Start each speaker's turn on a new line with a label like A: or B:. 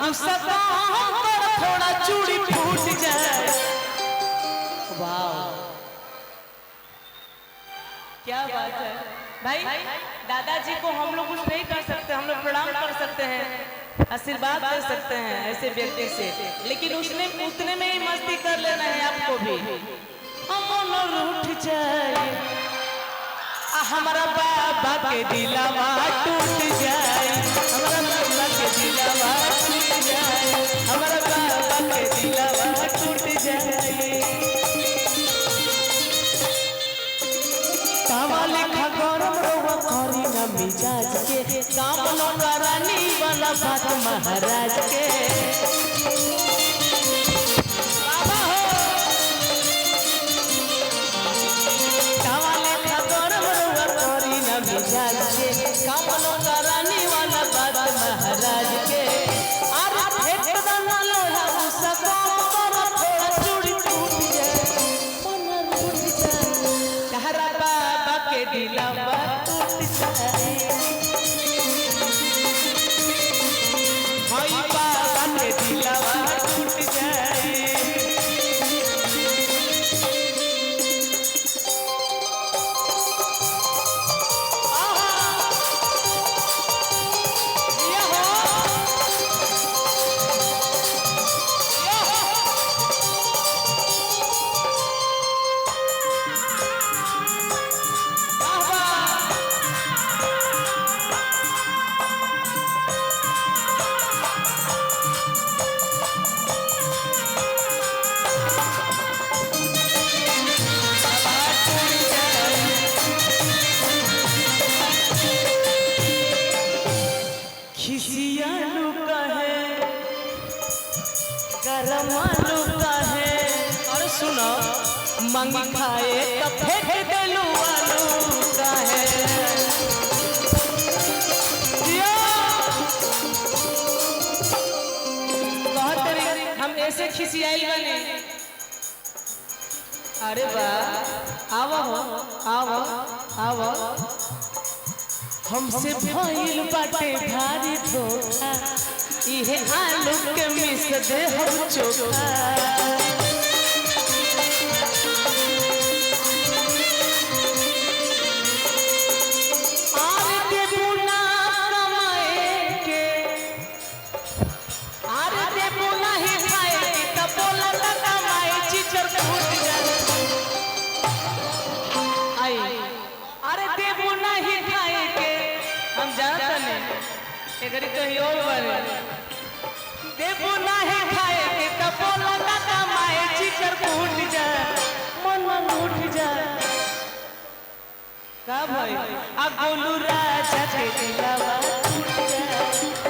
A: गुस्सा थोड़ा चूड़ी फूट जाए। वाह क्या बात है भाई। दादाजी को हम लोग कुछ नहीं कर सकते, हम लोग प्रणाम कर सकते हैं, आशीर्वाद दे सकते हैं ऐसे व्यक्ति से, लेकिन उसने उतने में ही मस्ती कर लेना है आपको भी। मन रूठ जाए हमारा बाबा के दिलावा टूट जाए, हमारा बाबा के दिलावा टूट जाए, हमारा बाबा के दिलावा टूट जाए। कावा लेखा गरम रवा करी ना मिजाज के, काम न करानी वाला बात महाराज के। बाबा हो कावा लेखा गरम रवा करी ना मिजाज के, काम न करानी वाला बात महाराज के। अरे फेंक दाना लोहा गुस्सा कम करो, थोड़ा चूड़ी टूट जाए, मन रूठ जाए, कहरा बाबा के दिलावा टूट जाए। हाय बाबा के दिलावा टूट जाए। खिसियालू कहे गरमालू कहे, और सुनो मंगी खाए तो फेंक देलू आलू कहे। हम ऐसे खिसियाई बने। अरे वाह आवो हो आवो आवो, हमसे भइल बाटे भारी धोखा, इहे आलू के मिस दे हम चोखा। आरे देबू ना कमाए के, आरे देबू ना ही खाए के, तब बोला ना कमाए चिचर फूट जाए। आई अरे देबू ना ही खाए के, हम जानता नहीं एकरी कहीं और बारे। देबू ना ही खाए के तब बोला ना कमाए चिचर फूट जाए, मन रूठ जाए। का भाई आ गोलू राजा के दिलावा टूट जाए।